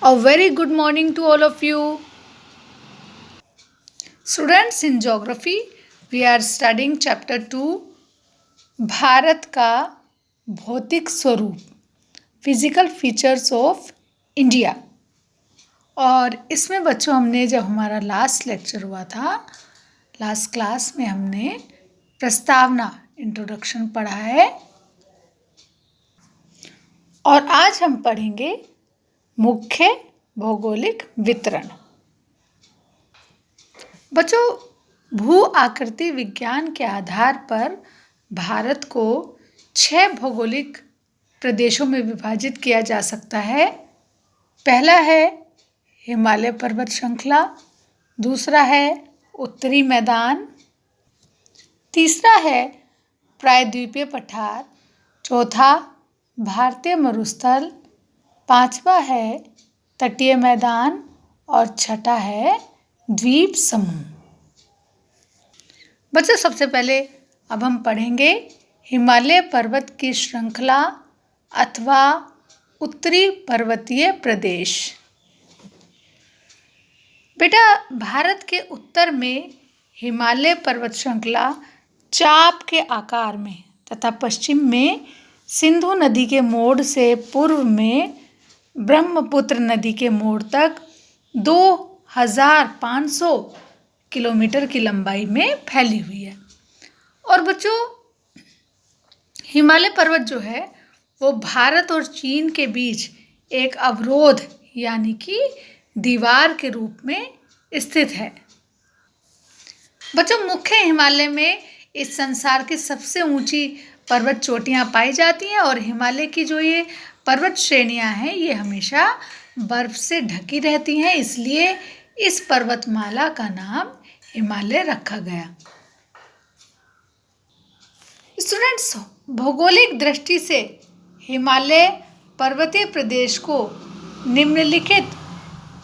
A very good morning to all of you. Students, in geography, we are studying chapter 2, Bharat का भौतिक स्वरूप, physical features of India. और इसमें बच्चों हमने जब हमारा लास्ट लेक्चर हुआ था, लास्ट क्लास में हमने प्रस्तावना इंट्रोडक्शन पढ़ा है और आज हम पढ़ेंगे मुख्य भौगोलिक वितरण। बच्चों, भू आकृति विज्ञान के आधार पर भारत को 6 भौगोलिक प्रदेशों में विभाजित किया जा सकता है। पहला है हिमालय पर्वत श्रृंखला, दूसरा है उत्तरी मैदान, तीसरा है प्रायद्वीपीय पठार, चौथा भारतीय मरुस्थल, पांचवा है तटीय मैदान और छठा है द्वीप समूह। बच्चों, सबसे पहले अब हम पढ़ेंगे हिमालय पर्वत की श्रृंखला अथवा उत्तरी पर्वतीय प्रदेश। बेटा, भारत के उत्तर में हिमालय पर्वत श्रृंखला चाप के आकार में तथा पश्चिम में सिंधु नदी के मोड़ से पूर्व में ब्रह्मपुत्र नदी के मोड़ तक 2500 किलोमीटर की लंबाई में फैली हुई है। और बच्चों, हिमालय पर्वत जो है वो भारत और चीन के बीच एक अवरोध यानी कि दीवार के रूप में स्थित है। बच्चों, मुख्य हिमालय में इस संसार की सबसे ऊंची पर्वत चोटियां पाई जाती हैं और हिमालय की जो ये पर्वत श्रेणियां हैं ये हमेशा बर्फ से ढकी रहती हैं, इसलिए इस पर्वतमाला का नाम हिमालय रखा गया। स्टूडेंट्स, भौगोलिक दृष्टि से हिमालय पर्वतीय प्रदेश को निम्नलिखित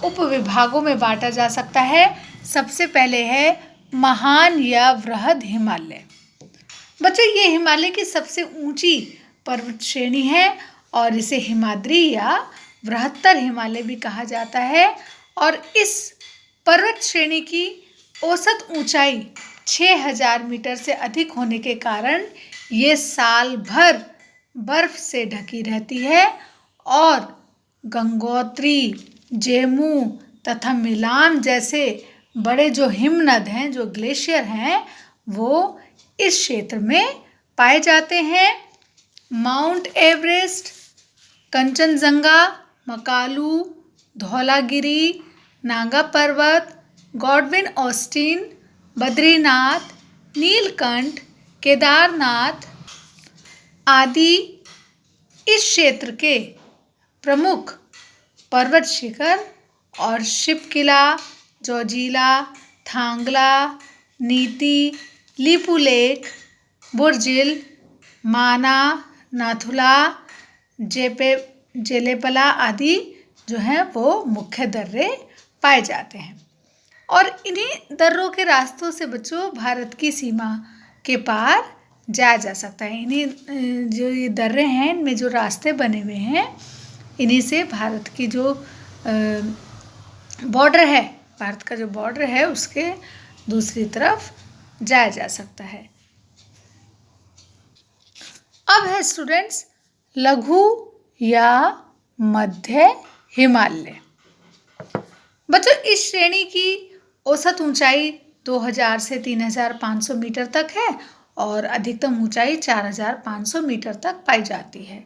उपविभागों में बांटा जा सकता है। सबसे पहले है महान या वृहद हिमालय। बच्चों, ये हिमालय की सबसे ऊंची पर्वत श्रेणी है और इसे हिमाद्री या बृहत्तर हिमालय भी कहा जाता है। और इस पर्वत श्रेणी की औसत ऊंचाई 6000 मीटर से अधिक होने के कारण ये साल भर बर्फ से ढकी रहती है और गंगोत्री, जेमू तथा मिलान जैसे बड़े जो हिमनद हैं, जो ग्लेशियर हैं, वो इस क्षेत्र में पाए जाते हैं। माउंट एवरेस्ट, कंचनजंगा, मकालू, धौलागिरी, नागा पर्वत, गॉडविन ऑस्टिन, बद्रीनाथ, नीलकंठ, केदारनाथ आदि इस क्षेत्र के प्रमुख पर्वत शिखर और शिवकिला, जोजिला, थांगला, नीति, लिपुलेख, बुर्जिल, माना, नाथुला, जेलेपला आदि जो हैं वो मुख्य दर्रे पाए जाते हैं। और इन्हीं दर्रों के रास्तों से बच्चों भारत की सीमा के पार जाया जा सकता है। इन्हीं जो ये दर्रे हैं, इनमें जो रास्ते बने हुए हैं, इन्हीं से भारत की जो बॉर्डर है, भारत का जो बॉर्डर है उसके दूसरी तरफ जाया जा सकता है। अब है स्टूडेंट्स लघु या मध्य हिमालय। बच्चों, इस श्रेणी की औसत ऊंचाई 2000 से 3500 मीटर तक है और अधिकतम ऊंचाई 4500 मीटर तक पाई जाती है।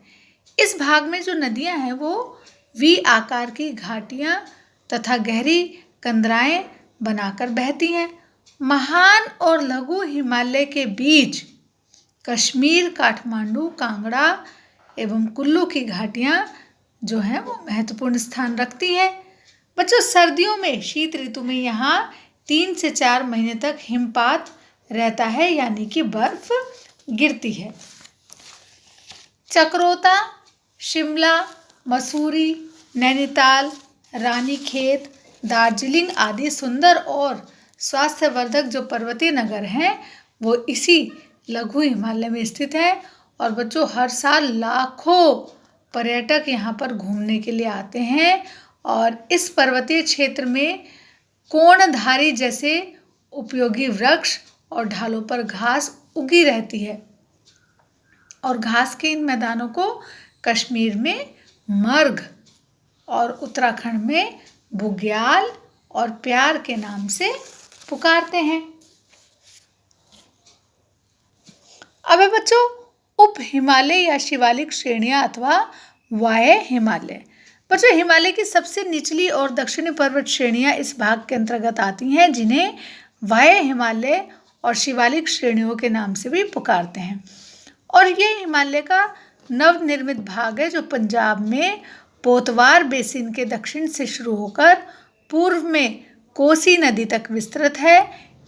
इस भाग में जो नदियां हैं वो वी आकार की घाटियां तथा गहरी कंदराएं बनाकर बहती हैं। महान और लघु हिमालय के बीच कश्मीर, काठमांडू, कांगड़ा एवं कुल्लू की घाटियां जो हैं वो महत्वपूर्ण स्थान रखती हैं। बच्चों, सर्दियों में, शीत ऋतु में यहाँ 3 से 4 महीने तक हिमपात रहता है यानी कि बर्फ गिरती है। चक्रोता, शिमला, मसूरी, नैनीताल, रानीखेत, दार्जिलिंग आदि सुंदर और स्वास्थ्यवर्धक जो पर्वतीय नगर हैं वो इसी लघु हिमालय में स्थित है। और बच्चों, हर साल लाखों पर्यटक यहाँ पर घूमने के लिए आते हैं और इस पर्वतीय क्षेत्र में कोणधारी जैसे उपयोगी वृक्ष और ढालों पर घास उगी रहती है और घास के इन मैदानों को कश्मीर में मर्ग और उत्तराखंड में बुग्याल और प्यार के नाम से पुकारते हैं। अब है बच्चों उप हिमालय या शिवालिक श्रेणियां अथवा वाय हिमालय। बच्चों हिमालय की सबसे निचली और दक्षिणी पर्वत श्रेणियां इस भाग के अंतर्गत आती हैं जिन्हें वाय हिमालय और शिवालिक श्रेणियों के नाम से भी पुकारते हैं। और ये हिमालय का नवनिर्मित भाग है जो पंजाब में पोतवार बेसिन के दक्षिण से शुरू होकर पूर्व में कोसी नदी तक विस्तृत है।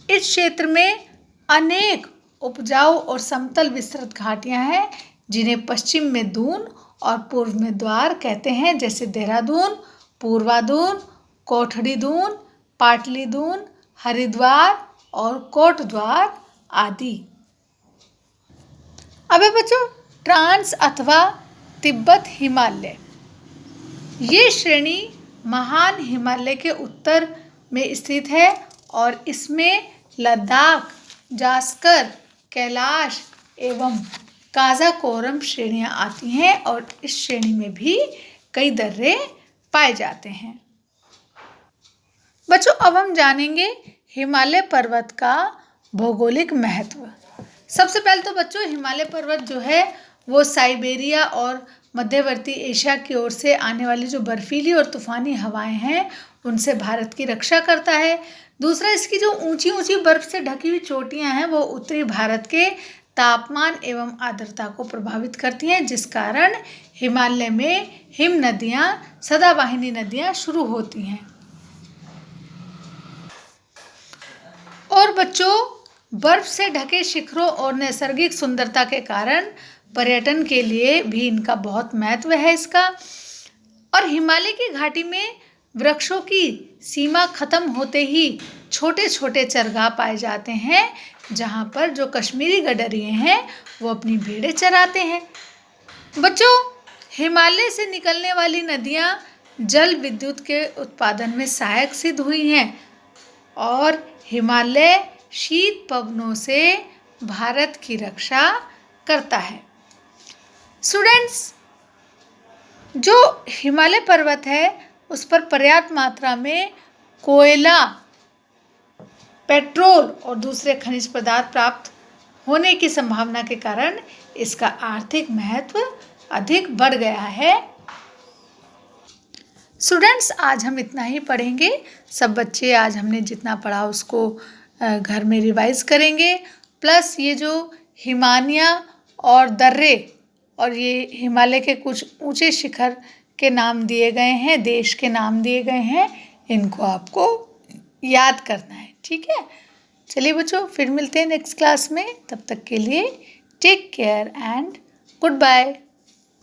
इस क्षेत्र में अनेक उपजाऊ और समतल विस्तृत घाटियां हैं जिन्हें पश्चिम में दून और पूर्व में द्वार कहते हैं, जैसे देहरादून, पूर्वा दून, कोठड़ी दून, पाटली दून, हरिद्वार और कोटद्वार आदि। अब है बच्चों ट्रांस अथवा तिब्बत हिमालय। ये श्रेणी महान हिमालय के उत्तर में स्थित है और इसमें लद्दाख, जास्कर, कैलाश एवं काराकोरम श्रेणियां आती हैं और इस श्रेणी में भी कई दर्रे पाए जाते हैं। बच्चों अब हम जानेंगे हिमालय पर्वत का भौगोलिक महत्व। सबसे पहले तो बच्चों हिमालय पर्वत जो है वो साइबेरिया और मध्यवर्ती एशिया की ओर से आने वाली जो बर्फीली और तूफानी हवाएं हैं उनसे भारत की रक्षा करता है। दूसरा, इसकी जो ऊंची ऊंची बर्फ से ढकी हुई चोटियां हैं वो उत्तरी भारत के तापमान एवं आर्द्रता को प्रभावित करती हैं, जिस कारण हिमालय में हिम नदियां, सदावाहिनी नदियां शुरू होती हैं। और बच्चों बर्फ से ढके शिखरों और नैसर्गिक सुंदरता के कारण पर्यटन के लिए भी इनका बहुत महत्व है इसका। और हिमालय की घाटी में वृक्षों की सीमा खत्म होते ही छोटे छोटे चरगाह पाए जाते हैं जहाँ पर जो कश्मीरी गडरिये हैं वो अपनी भेड़ें चराते हैं। बच्चों हिमालय से निकलने वाली नदियाँ जल विद्युत के उत्पादन में सहायक सिद्ध हुई हैं और हिमालय शीत पवनों से भारत की रक्षा करता है। स्टूडेंट्स, जो हिमालय पर्वत है उस पर पर्याप्त मात्रा में कोयला, पेट्रोल और दूसरे खनिज पदार्थ प्राप्त होने की संभावना के कारण इसका आर्थिक महत्व अधिक बढ़ गया है। स्टूडेंट्स, आज हम इतना ही पढ़ेंगे। सब बच्चे आज हमने जितना पढ़ा उसको घर में रिवाइज करेंगे। प्लस ये जो हिमानिया और दर्रे और ये हिमालय के कुछ ऊंचे शिखर के नाम दिए गए हैं, देश के नाम दिए गए हैं, इनको आपको याद करना है। ठीक है, चलिए बच्चों फिर मिलते हैं नेक्स्ट क्लास में। तब तक के लिए take care and good bye.